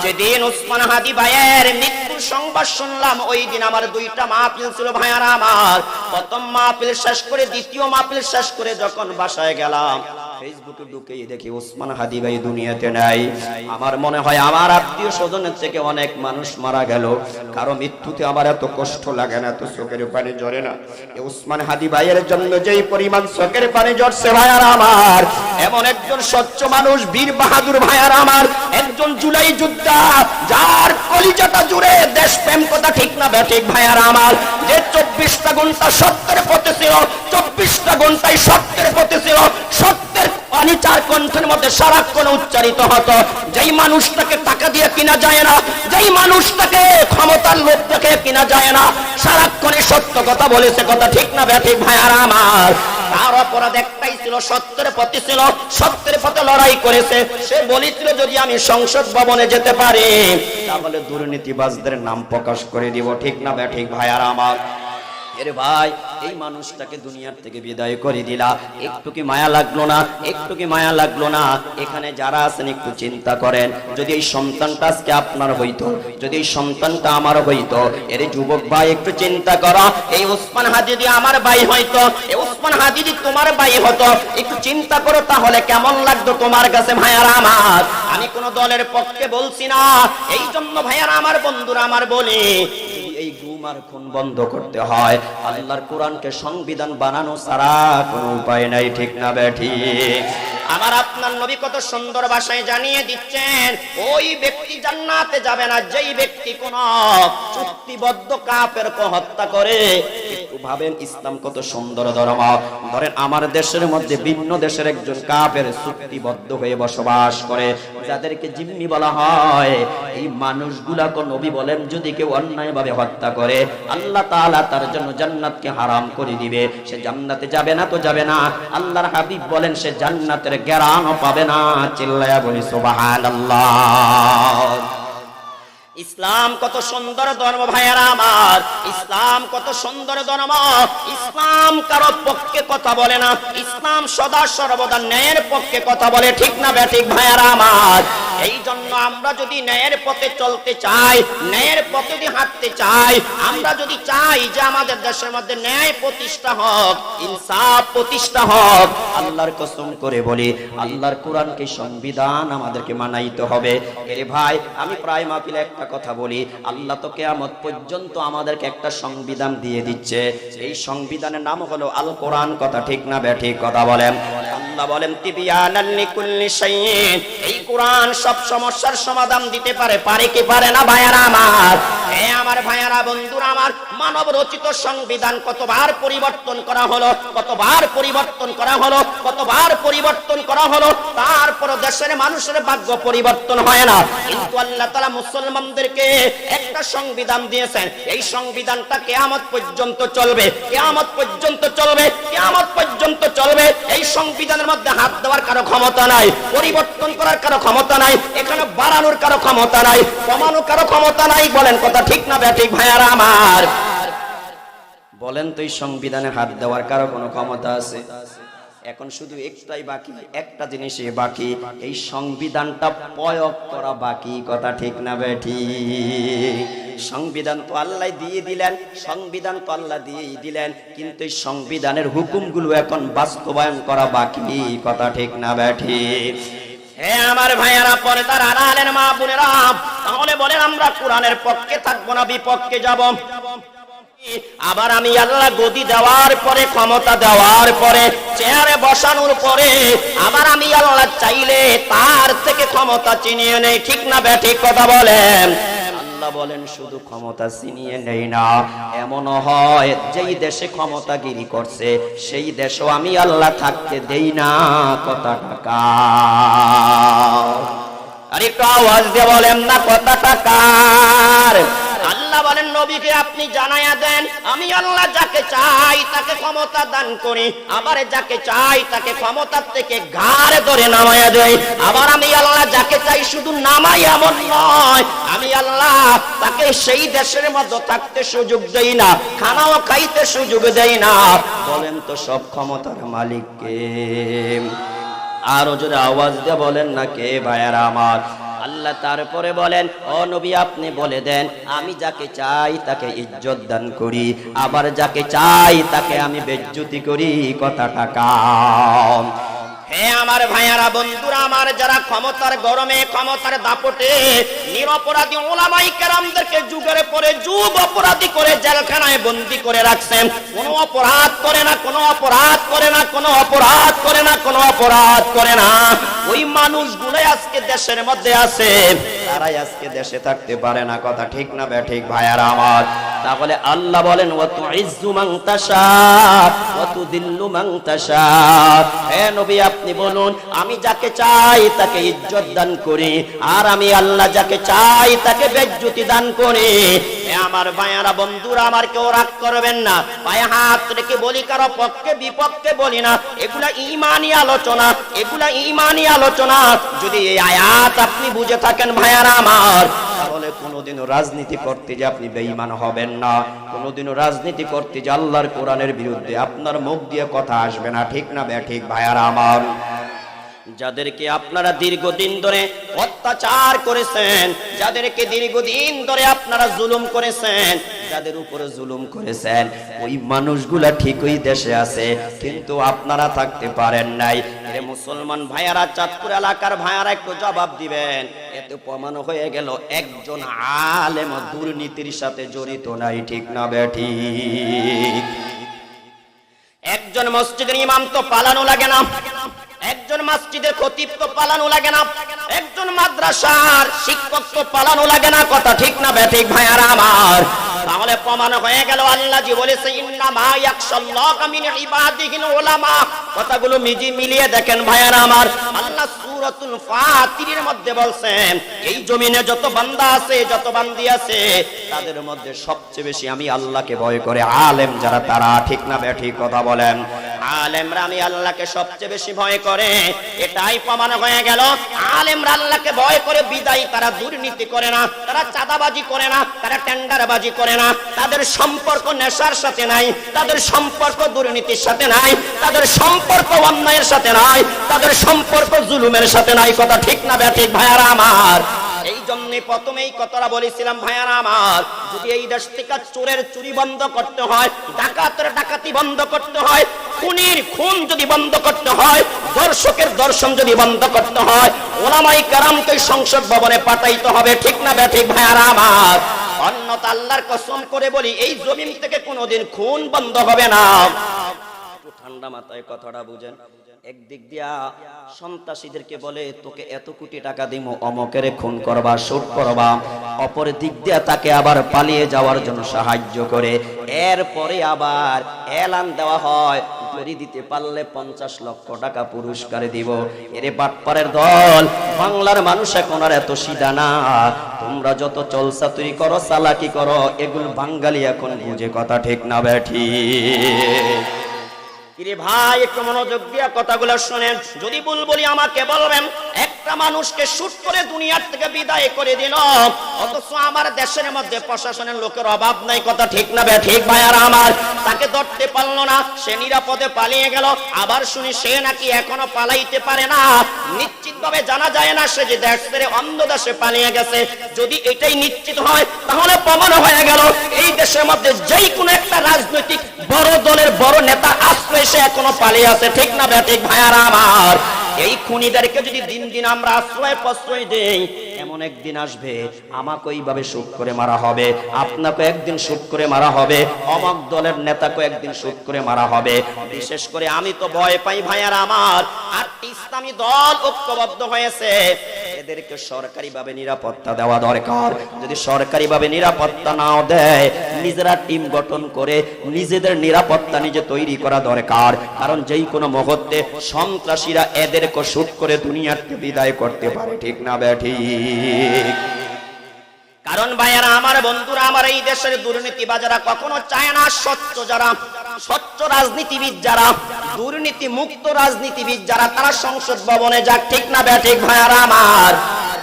যেদিন ওসমান হাদি ভাইয়ের মৃত্যুর সংবাদ শুনলাম, ওই দিন আমার দুইটা মাহফিল ছিল ভাইয়ারা আমার। প্রথম মাহফিল শেষ করে দ্বিতীয় মাহফিল শেষ করে যখন বাসায় গেলাম, ফেসবুকে ঢুকেই দেখি ওসমান হাদি ভাই দুনিয়াতে নাই। আমার মনে হয় আমার আত্মীয় স্বজনের থেকে অনেক মানুষ মারা গেল, কারো মৃত্যুতে আমার এত কষ্ট লাগে না, এত চোখের পানি ঝরে না। ওসমান হাদি ভাইয়ের জন্য যেই পরিমাণ চোখের পানি ঝরছে ভাইয়ারা আমার, এমন একজন স্বচ্ছ মানুষ বীর বাহাদুর ভাইয়ারা আমার, একজন জুলাই যোদ্ধা যার কলিজাটা জুড়ে দেশপ্রেম, কথা ঠিক না ব্যাঠিক ভাইয়ারা আমার, যে 24টা ঘন্টা সত্যের পথে ছিল, 24টা ঘন্টায় সত্যের পথে ছিল, সত্যের পানি চার কণ্ঠের মধ্যে সারাক্ষণ উচ্চারিত হতো। যেই মানুষটাকে টাকা দিয়ে কিনা যায় না, যেই মানুষটাকে ক্ষমতার লোভ থেকে কিনা যায় না, সারাক্ষণে সত্য কথা বলেছে, কথা ঠিক না ব্যাঠিক ভাইয়ারা আমার। তার অপরাধ একটাই ছিল, সত্যের পথে ছিল, সত্যের পথে লড়াই করেছে। সে বলেছিল যদি আমি সংসদ ভবনে যেতে পারি তাহলে দুর্নীতিবাজদের নাম প্রকাশ করে দিব, ঠিক না ব্যাঠিক ভাইয়ারা আমার। এরে ভাই, এই মানুষটাকে দুনিয়ার থেকে বিদায় করে দিলা, একটু কি মায়া লাগলো না? একটু কি মায়া লাগলো না? এখানে যারা আছেন একটু চিন্তা করেন, যদি এই সন্তানটা আজকে আপনার হইতো, যদি এই সন্তানটা আমার হইতো, এর যুবক ভাই একটু চিন্তা করো, এই ওসমান হাদি যদি আমার ভাই হইতো, এই ওসমান হাদি যদি তোমার ভাই হতো, একটু চিন্তা করো তাহলে কেমন লাগতো তোমার কাছে ভাইয়ারা আমার। আমি কোন দলের পক্ষে বলছি না, এই জন্য ভাইয়ারা আমার, বন্ধুরা আমার বলি, এই গুম আর খুন বন্ধ করতে হয়, আল্লাহর কোরআনকে সংবিধান বানানো ছাড়া কোনো উপায় নাই, ঠিক না বেঠি? আমার আপনার নবী কত সুন্দর ভাষায় জানিয়ে দিচ্ছেন, ওই ব্যক্তি জান্নাতে যাবে না যেই ব্যক্তি কোন চুক্তিবদ্ধ কাফেরকে হত্যা করে। একটু ভাবেন ইসলাম কত সুন্দর ধর্ম। ধরেন আমার দেশের মধ্যে ভিন্ন দেশের একজন কাফের চুক্তিবদ্ধ হয়ে বসবাস করে, যাদেরকে জিম্মি বলা হয়, এই মানুষগুলাকে নবী বলেন যদি কেউ অন্যায়ভাবে হত্যা করে আল্লাহ তাআলা তার জন্য জান্নাতকে হারাম করে দিবে। সে জান্নাতে যাবে না তো যাবে না, আল্লাহর হাবিব বলেন সে জান্নাতের গ্যারান্টি পাবে না। চিল্লায়া বলি সুবহানাল্লাহ। ইসলাম কত সুন্দর ধর্ম ভাইয়ারা আমার, ইসলাম কত সুন্দর ধর্ম। ইসলাম কারো পক্ষে কথা বলে না, ইসলাম সদা সর্বদা ন্যায়ের পক্ষে কথা বলে, ঠিক না ব্যাঠিক ভাইয়ারা আমার। এই জন্য আমরা যদি ন্যায়ের পথে চলতে চাই, ন্যায়ের পথে যদি হাঁটতে চাই, আমরা যদি চাই যে আমাদের দেশের মধ্যে ন্যায় প্রতিষ্ঠা হোক, ইনসাফ প্রতিষ্ঠা হোক, আল্লাহর কসম করে বলি আল্লাহর কোরআনকে সংবিধান আমাদেরকে মানাইতে হবে। এরে ভাই, আমি প্রায় মাহফিলে একটা কথা বলি, আল্লাহ তো কিয়ামত পর্যন্ত আমাদেরকে একটা সংবিধান দিয়ে দিচ্ছে, এই সংবিধানের নাম হলো আল কোরআন, কথা ঠিক না ব্যাঠিক? কথা বলেন। আল্লাহ বলেন তিবিয়ানাল লিকুল্লি শাইইন, এই কোরআন সব সমস্যার সমাধান দিতে পারে, পারে কি পারে না ভাইয়ারা আমার? হে আমার ভাইয়ারা, বন্ধুরা আমার, মানব রচিত সংবিধান কতবার পরিবর্তন করা হলো, কতবার পরিবর্তন করা হলো, কতবার পরিবর্তন করা হলো, তারপর দেশের মানুষের ভাগ্য পরিবর্তন হয় না। কিন্তু আল্লাহ তাআলা মুসলমানদেরকে একটা সংবিধান দিয়েছেন, এই সংবিধানটা কিয়ামত পর্যন্ত চলবে, কিয়ামত পর্যন্ত চলবে, কিয়ামত পর্যন্ত চলবে। এই সংবিধানের মধ্যে হাত দেওয়ার কারো ক্ষমতা নাই, পরিবর্তন করার কারো ক্ষমতা নাই, এখানে বাড়ানোর কারো ক্ষমতা নাই, কমানোর কারো ক্ষমতা নাই। বলেন কথা ঠিক না ব্যাঠিক ভাইয়ারা আমার? বলেন তো এই সংবিধানে হাত দেওয়ার কারো কোনো ক্ষমতা আছে? এখন শুধু একটাই বাকি, একটা জিনিসই বাকি, এই সংবিধানটা প্রয়োগ করা বাকি, কথা ঠিক না বেঠি? সংবিধান তো আল্লাহ দিয়ে দিলেন, সংবিধান তো আল্লাহ দিয়েই দিলেন, কিন্তু এই সংবিধানের হুকুমগুলো এখন বাস্তবায়ন করা বাকি, কথা ঠিক না বেঠি? হে আমার ভাইয়ারা, পর্দার আড়ালের মা বোনেরা, তাহলে বলেন আমরা কোরআনের পক্ষে থাকবো না বিপক্ষে যাব? আবার আমি আল্লাহ গদি দেওয়ার পরে, ক্ষমতা দেওয়ার পরে, চেয়ারে বসানোর পরে আবার আমি আল্লাহ চাইলে তার থেকে ক্ষমতা চিনিয়ে নেই, ঠিক না ব্যাঠিক? কথা বলেন। আল্লাহ বলেন শুধু ক্ষমতা ছিনিয়ে নেই না, এমনও হয় যেই দেশে ক্ষমতাগিরি করছে সেই দেশও আমি আল্লাহ থাকতে দেই না, কথা টাকা। আর একটু আওয়াজ দিয়ে বলেন না কথা টাকার। আল্লাহ বলেন নবীকে আপনি জানায়া দেন, আমি আল্লাহ যাকে চাই তাকে ক্ষমতা দান করি, আবার যাকে চাই তাকে ক্ষমতার থেকে ঘাড় ধরে নামায়া দেই। আবার আমি আল্লাহ যাকে চাই শুধু নামাই এমন নয়, আমি আল্লাহ তাকে সেই দেশের মধ্যে থাকতে সুযোগ দেই না, খানাও খাইতে সুযোগ দেই না। বলেন তো সব ক্ষমতার মালিক কে? আরো জোরে আওয়াজ দিয়ে বলেন না কে ভাইয়ারা আমার? আল্লাহ আল্লাহ তারপরে বলেন, ও নবী আপনি বলে দেন, আমি যাকে চাই তাকে ইজ্জত দান করি, আবার যাকে চাই তাকে আমি বেজ্জতি করি। কথাটা কাম। হে আমার ভাইয়ারা, বন্ধুরা আমার, যারা ক্ষমতার গরমে, ক্ষমতার দাপটে নিরপরাধী উলামায়ে কেরামদেরকে যুগের পরে যুগ অপরাধী করে জেলখানায় বন্দী করে রাখছেন, কোনো অপরাধ করে না, কোনো অপরাধ করে না, কোনো অপরাধ করে না, কোনো অপরাধ করে না, ওই মানুষগুলোই আজকে দেশের মধ্যে আছে, তারাই আজকে দেশে থাকতে পারে না। কথা ঠিক না বেঠিক ভাইয়ারা আমার? তাহলে আল্লাহ বলেন, ওয়া তুইজ্জু মান তাশা ওয়া তুদিল্লু মান তাশা। হে নবী আপনি বলুন, আমি যাকে চাই তাকে ইজ্জত দান করি, আর আমি আল্লাহ যাকে চাই তাকে বেজ্জতি দান করি। হে আমার ভাইয়ারা, বন্ধুরা আমার, কেউ রাগ করবেন না, পায়ে হাত রেখে বলি, কারো পক্ষে বিপক্ষে বলি না, এগুলা ঈমানি আলোচনা, এগুলা ঈমানি আলোচনা। যদি এই আয়াত আপনি বুঝে থাকেন ভাইয়ারা আমার, তাহলে কোনোদিনও রাজনীতি করতে যে আপনি বেঈমান হবেন না, কোনোদিনও রাজনীতি করতে যে আল্লাহর কোরআনের বিরুদ্ধে আপনার মুখ দিয়ে কথা আসবে না। ঠিক না বেঠিক ভাইয়ারা আমার? যাদেরকে আপনারা দীর্ঘদিন ধরে অত্যাচার করেছেন, যাদেরকে দীর্ঘদিন ধরে আপনারা জুলুম করেছেন, যাদের উপরে জুলুম করেছেন, ওই মানুষগুলা ঠিকই দেশে আছে, কিন্তু আপনারা থাকতে পারেন নাই। এ মুসলমান ভাইয়ারা, চাঁদপুর এলাকার ভাইয়ারা একটু জবাব দিবেন। এতে প্রমাণ হয়ে গেল একজন আলেম দুর্নীতির সাথে জড়িত নাই। ঠিক না বেঠিক? একজন মসজিদের ইমাম তো পালানো লাগে না, একজন মসজিদের খতিব তো পালানো লাগে না, একজন মাদ্রাসার শিক্ষক তো পালানো লাগে না। কথা ঠিক না বেঠিক ভাইয়ারা আমার? তাহলে প্রমাণ হয়ে গেল আল্লাহ জি বলেছে, ইন্নামা ইয়াখশাল্লাহা মিন ইবাদিহিল উলামা। কথাগুলো মিলিয়ে দেখেন ভাইয়ারা আমার। আল্লাহ সূরাতুল ফাতিরের মধ্যে বলছেন, এই জমিনে যত বান্দা আছে, যত বান্দি আছে, তাদের মধ্যে সবচেয়ে বেশি আমি আল্লাহকে ভয় করে আলেম যারা, তারা। ঠিক না বেঠিক কথা বলেন? আলেমরা আমি আল্লাহকে সবচেয়ে বেশি ভয় করে। এটাই প্রমাণ হয়ে গেল, আলেমরা আল্লাহকে ভয় করে বিদায় তারা দুর্নীতি করে না, তারা চাঁদাবাজি করে না, তারা টেন্ডারবাজি করে না, তাদের সম্পর্ক নেশার সাথে নাই, তাদের সম্পর্ক দুর্নীতির সাথে নাই, তাদের সম্পর্ক অন্যায়ের সাথে নাই, তাদের সম্পর্ক জুলুমের সাথে নাই। কথা ঠিক না বেঠিক ভাইয়ারা আমার? এই জন্য প্রথমেই কথাটা বলেছিলাম ভাইয়ারা আমার, যদি এই দেশ থেকে চোরের চুরি বন্ধ করতে হয়, ডাকাতের ডাকাতি বন্ধ করতে হয়, খুনির খুন যদি বন্ধ করতে হয়, দর্শকের দর্শন যদি বন্ধ করতে হয়, উলামায়ে কেরামকে সংসদ ভবনে পাঠাইতে হবে। ঠিক না বেঠিক ভাইয়ারা আমার? অন্যথা আল্লাহর কসম করে বলি, এই জমিন থেকে কোনোদিন খুন বন্ধ হবে না। একটু ঠান্ডা মাথায় কথাটা বুঝেন। একদিক দিয়া সন্ত্রাসীদেরকে বলে, তোকে এত কোটি টাকা দিব, অমকের খুন করবা, শুট করবা। অপর দিক দিয়া তাকে আবার পালিয়ে যাওয়ার জন্য সাহায্য করে। এরপরে আবার এলান দেওয়া হয়, ধরে দিতে পারলে 50 লক্ষ টাকা পুরস্কার দিব। এরে বাটপারের দল, বাংলার মানুষ এখন আর এত সিধা না। তোমরা যত চলসাতুরি করো, চালাকি করো, এগুলো বাঙালি এখন বুঝে। কথা ঠিক না বেঠিক? কিরে ভাই, একটু মনোযোগ দিয়ে কথাগুলো শুনেন। যদি ভুল বলি আমাকে বলবেন। একটা মানুষকে শুট করে দুনিয়ার থেকে বিদায় করে দিল, অথচ আমার দেশের মধ্যে প্রশাসনের লোকের অভাব নাই। কথা ঠিক না বেঠিক ভাইয়ারা আমার? তাকে ধরতে পারলো না, সে নিরাপদে পালিয়ে গেল। আবার শুনি সে নাকি এখনো পালাইতে পারে না, নিশ্চিতভাবে জানা যায় না সে যে দেশ ছেড়ে অন্য দেশে পালিয়ে গেছে। যদি এটাই নিশ্চিত হয়, তাহলে প্রমাণ হয়ে গেল এই দেশের মধ্যে যেই কোনো একটা রাজনৈতিক বড় দলের বড় নেতা আশ্রয় সে এখনো পালিয়ে আছে। ঠিক না বেঠিক ভাইয়ারা আমার? এই খুনিদেরকে যদি দিন দিন আমরা আশ্রয় প্রশ্রয় দেই, এমন একদিন আসবে আমাকে ওইভাবে শুট করে মারা হবে, আপনাকে একদিন শুট করে মারা হবে, অমক দলের নেতাকে একদিন শুট করে মারা হবে। বিশেষ করে আমি তো ভয় পাই ভাইয়ারা আমার। আর ইসলামী দল ঐক্যবদ্ধ হয়েছে, এদেরকে সরকারিভাবে নিরাপত্তা দেওয়া দরকার। যদি সরকারিভাবে নিরাপত্তা নাও দেয়, নিজেরা টিম গঠন করে নিজেদের নিরাপত্তা নিজে তৈরি করা দরকার। কারণ যেই কোনো মুহূর্তে সন্ত্রাসীরা এদেরকে শুট করে দুনিয়াতে বিদায় করতে পারে। ঠিক না বেঠিক? কারণ ভাইয়ারা আমার, বন্ধুরা আমার, এই দেশের দুর্নীতিবাজরা কখনো চায় না স্বচ্ছ যারা, স্বচ্ছ রাজনীতিবিদ যারা, দুর্নীতি মুক্ত রাজনীতিবিদ যারা, তারা সংসদ ভবনে যাক। ঠিক না বেঠিক ভাইয়ারা আমার?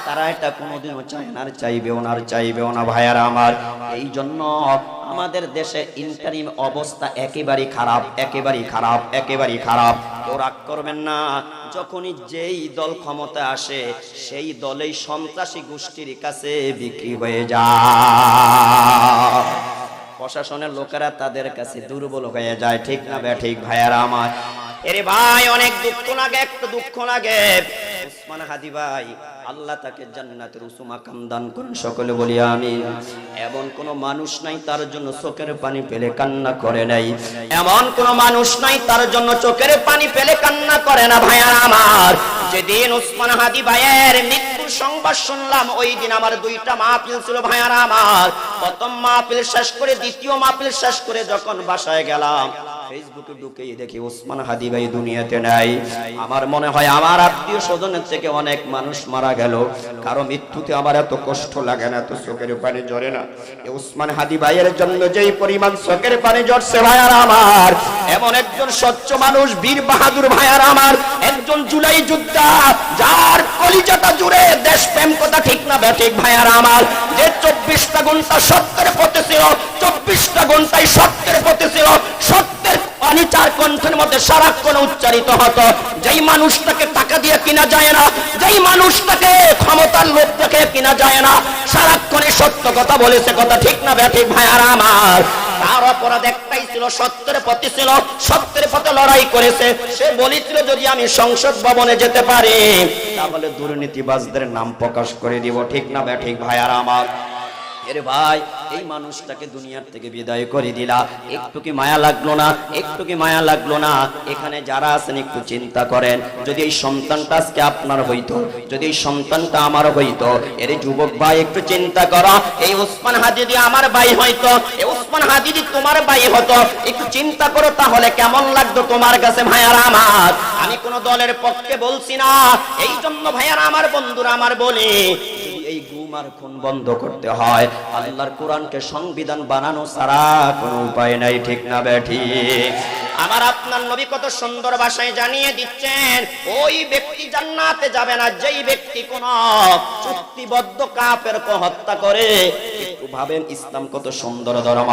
তারা এটা কোনোদিনও চায় না, আর চাইবেও না, আর চাইবেও না ভাইয়ারা আমার। এই জন্য আমাদের দেশে ইন্টারিম অবস্থা একেবারেই খারাপ, একেবারেই খারাপ, একেবারেই খারাপ। কেউ রাগ করবেন না, যখনই যেই দল ক্ষমতা আসে সেই দলেই সন্ত্রাসী গোষ্ঠীর কাছে বিক্রি হয়ে যায়। প্রশাসনের লোকেরা তাদের কাছে দুর্বল হয়ে যায়, ঠিক না ঠিক ভাইয়ারা আমার? এরে ভাই, অনেক দুঃখ লাগে, একটু দুঃখ লাগে। উসমান হাদি ভাই, আল্লাহ তাকে জান্নাতের উঁচু মাকাম দান করুন, সকলে বলি আমিন। এমন কোন মানুষ নাই তার জন্য চোখের পানি পেলে কান্না করে নাই, এমন কোন মানুষ নাই তার জন্য চোখের পানি পেলে কান্না করে না ভাইয়ারা আমার। যেদিন উসমান হাদি ভাইয়ের মৃত্যুর সংবাদ শুনলাম, ওই দিন আমার দুইটা মাহফিল ছিল ভাইয়ারা আমার। প্রথম মাহফিল শেষ করে দ্বিতীয় মাহফিল শেষ করে যখন বাসায় গেলাম, ফেসবুকে ঢুকেই দেখি উসমান হাদি ভাই দুনিয়াতে নাই। আমার মনে হয় আমার আত্মীয় স্বজনের থেকে অনেক মানুষ মারা গেল, কারো মৃত্যুতে আমার এত কষ্ট লাগে না, এত চোখের পানি ঝরে না। এই উসমান হাদি ভাইয়ের জন্য যেই পরিমাণ চোখের পানি ঝরছে ভাইয়ারা আমার, এমন একজন স্বচ্ছ মানুষ, বীর বাহাদুর ভাইয়ারা আমার, একজন জুলাই যোদ্ধা, যার কলিজাটা জুড়ে দেশপ্রেম, কথা ঠিক না ঠিক ভাইয়ারা আমার, যে 24টা ঘন্টা সত্যের পথে ছিল, 24টা ঘন্টায় সত্যের পথে ছিল, সত্যের পানি চার কণ্ঠের মধ্যে সারাক্ষণ উচ্চারিত হতো। যেই মানুষটাকে টাকা দিয়ে কিনা যায় না, যেই মানুষটাকে ক্ষমতার লোভ দেখে কিনা যায় না, সারাক্ষণে সত্য কথা বলেছে, কথা ঠিক না ঠিক ভাইয়ারা আমার। তার অপরাধ একটাই ছিল, সত্যের পথে ছিল, সত্যের পথে লড়াই করেছে। সে বলেছিল যদি আমি সংসদ ভবনে যেতে পারি তাহলে দুর্নীতিবাজদের নাম প্রকাশ করে দিব, ঠিক না ঠিক ভাইয়ারা আমার। এরে ভাই, এই মানুষটাকে দুনিয়ার থেকে বিদায় করে দিলা, একটু কি মায়া লাগলো না? একটু কি মায়া লাগলো না? এখানে যারা আছেন একটু চিন্তা করেন, যদি এই সন্তানটা আজকে আপনার হইতো, যদি এই সন্তানটা আমার হইতো, এর যুবক ভাই একটু চিন্তা করো, এই উসমান হাদি যদি আমার ভাই হইতো, এই উসমান হাদি যদি তোমার ভাই হতো, একটু চিন্তা করো তাহলে কেমন লাগতো তোমার কাছে ভাইয়ারা আমার। আমি কোন দলের পক্ষে বলছি না, এই জন্য ভাইয়ারা আমার, বন্ধুরা আমার, বলি এই গুম আর খুন বন্ধ করতে হয়, আল্লাহর কোরআনকে সংবিধান বানানো ছাড়া কোনো উপায় নাই, ঠিক না ঠিক? আমার আপনার নবী কত সুন্দর ভাষায় জানিয়ে দিচ্ছেন, ওই ব্যক্তি জান্নাতে যাবে না যেই ব্যক্তি কোন চুক্তিবদ্ধ কাফেরকে হত্যা করে। একটু ভাবেন, ইসলাম কত সুন্দর ধর্ম।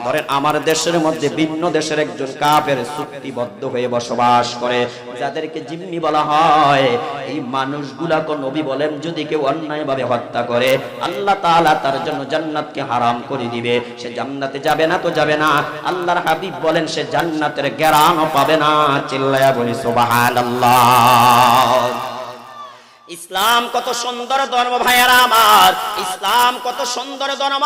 ধরেন আমার দেশের মধ্যে ভিন্ন দেশের একজন কাফের চুক্তিবদ্ধ হয়ে বসবাস করে, যাদেরকে জিম্মি বলা হয়, এই মানুষগুলাকে নবী বলেন যদি কেউ অন্যায়ভাবে হত্যা করে, আল্লাহ তাআলা তার জন্য জান্নাতকে হারাম করে দিবে। সে জান্নাতে যাবে না তো যাবে না, আল্লাহর হাবিব বলেন সে জান্নাতের গ্যারান্টি পাবে না। চিল্লায়া বলি সুবহানাল্লাহ। ইসলাম কত সুন্দর ধর্ম ভাইয়ারা আমার, ইসলাম কত সুন্দর ধর্ম।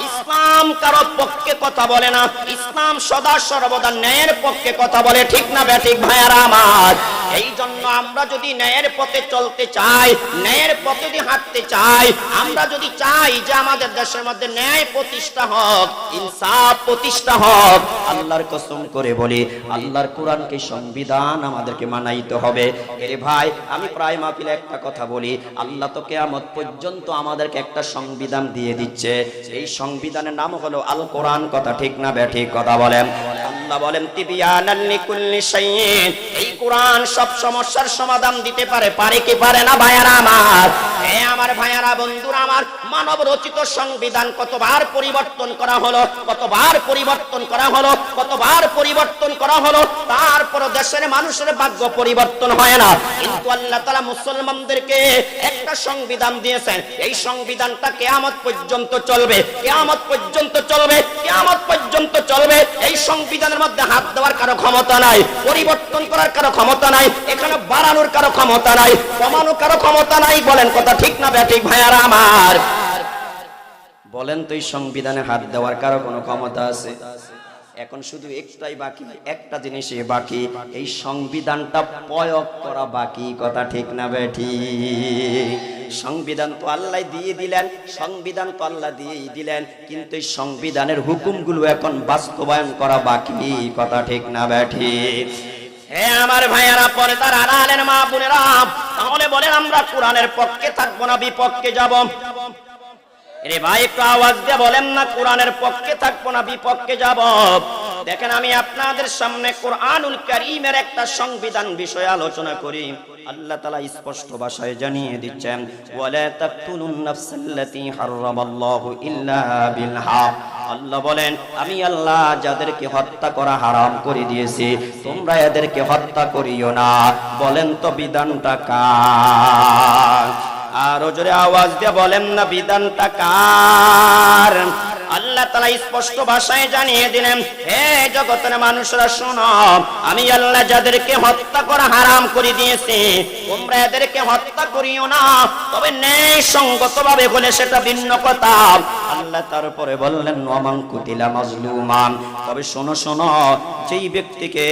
ইসলাম কারো পক্ষে কথা বলে না, ইসলাম সদা সর্বদা ন্যায়ের পক্ষে কথা বলে, ঠিক না ঠিক ভাইয়ারা আমার। এই জন্য আমরা যদি ন্যায়ের পথে চলতে চাই, ন্যায়ের পথে যদি হাঁটতে চাই, আমরা যদি চাই যে আমাদের দেশের মধ্যে ন্যায় প্রতিষ্ঠা হোক, ইনসাফ প্রতিষ্ঠা হোক, আল্লাহর কসম করে বলি আল্লাহর কোরআনকে সংবিধান আমাদেরকে মানাইতে হবে। এরে ভাই, আমি প্রায় মাহফিলে একটা কথা বলি, আল্লাহ তো কিয়ামত পর্যন্ত আমাদেরকে একটা সংবিধান দিয়ে দিচ্ছে, এই সংবিধানের নাম হলো আল কোরআন, কথা ঠিক না ঠিক? কথা বলেন। আল্লাহ বলেন তিবিয়ানান লিকুল্লি শাইইন, এই কোরআন সব সমস্যার সমাধান দিতে পারে, পারে কি পারে না ভাইয়ারা আমার? হে আমার ভাইয়ারা, বন্ধুরা আমার, মানব রচিত সংবিধান কতবার পরিবর্তন করা হলো, কতবার পরিবর্তন করা হলো, কতবার পরিবর্তন করা হলো, তারপর দেশের মানুষের ভাগ্য পরিবর্তন হয় না। কিন্তু আল্লাহ তাআলা মুসলমানদেরকে একটা সংবিধান দিয়েছেন, এই সংবিধানটা কিয়ামত পর্যন্ত চলবে, কিয়ামত পর্যন্ত চলবে, কিয়ামত পর্যন্ত চলবে। এই সংবিধানের মধ্যে হাত দেওয়ার কারো ক্ষমতা নাই, পরিবর্তন করার কারো ক্ষমতা নাই, এখানে বাড়ানোর কারো ক্ষমতা নাই, কমানোর কারো ক্ষমতা নাই। বলেন কথা ঠিক না ঠিক ভাইয়ারা আমার? বলেন তো এই সংবিধানে হাত দেওয়ার কারো কোনো ক্ষমতা আছে? এখন শুধু একটাই বাকি, একটা জিনিসই বাকি, এই সংবিধানটা প্রয়োগ করা বাকি, কথা ঠিক না ঠিক? সংবিধান তো আল্লাহ দিয়ে দিলেন, সংবিধান তো আল্লাহ দিয়েই দিলেন, কিন্তু এই সংবিধানের হুকুমগুলো এখন বাস্তবায়ন করা বাকি, কথা ঠিক না ঠিক? হে আমার ভাইয়ারা, পরে তার আড়ালের মা বোনেরা, তাহলে বলেন আমরা কোরআনের পক্ষে থাকবো না বিপক্ষে যাব? রে ভাই, একটু আওয়াজ দিয়ে বলেন না, কোরআনের পক্ষে থাকবো না বিপক্ষে যাব? দেখেন, আমি আপনাদের সামনে কোরআনুল কারীমের একটা সংবিধান বিষয়ে আলোচনা করি। আল্লাহ তাআলা স্পষ্ট ভাষায় জানিয়ে দিচ্ছেন, ওয়ালা তাকতুলুন নাফসাল্লাতী হারামাল্লাহু ইল্লা বিল হক, আল্লাহ বলেন আমি আল্লাহ যাদেরকে হত্যা করা হারাম করে দিয়েছি তোমরা এদেরকে হত্যা করিও না। বলেন তো বিধানটা কার? আরো জোরে আওয়াজ দিয়ে বলেন না বিধানটা কার? আল্লাহ তাআলা স্পষ্ট ভাষায় জানিয়ে দিলেন, হে জগতের মানুষরা শোনো, আমি আল্লাহ যাদেরকে হত্যা করা হারাম করে দিয়েছি তোমরা এদেরকে হত্যা করিও না, তবে ন্যায় সঙ্গতভাবে বলে সেটা ভিন্ন কথা। আল্লাহ তারপরে বললেন ওয়ামান কুতিলা মাজলুমান, তবে শোনো শোনো, যেই ব্যক্তিকে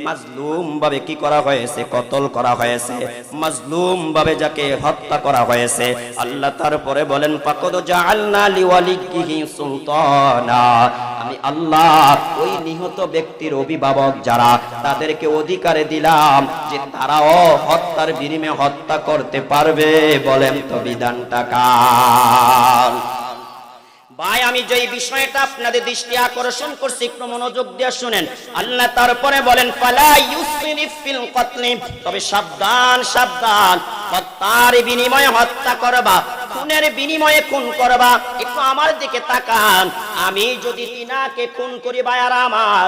মাজলুম ভাবে কি করা হয়েছে, কতল করা হয়েছে, মাজলুম ভাবে যাকে হত্যা করা হয়েছে, আল্লাহ তারপরে বলেন ফাকাদ জাআলনা লিওয়ালিহি সুলতানা, আমি আল্লাহ ওই নিহত ব্যক্তির অভিভাবক যারা তাদেরকে অধিকারে দিলাম যে তারাও হত্যার বিনিময়ে হত্যা করতে পারবে। বলেন তো বিধানটা কার? ভাই আমি যেই বিষয়টা আপনাদের দৃষ্টি আকর্ষণ করছি একটু মনোযোগ দিয়ে শুনেন। আল্লাহ তারপরে বলেন ফালা ইউসরিফ ফিল কতল, তবে সাবধান সাবধান, হত্যার বিনিময়ে হত্যা করবা, খুনের বিনিময়ে খুন করবা। একটু আমার দিকে তাকান, আমি যদি তিনাকে খুন করি ভাইয়ারা আমার,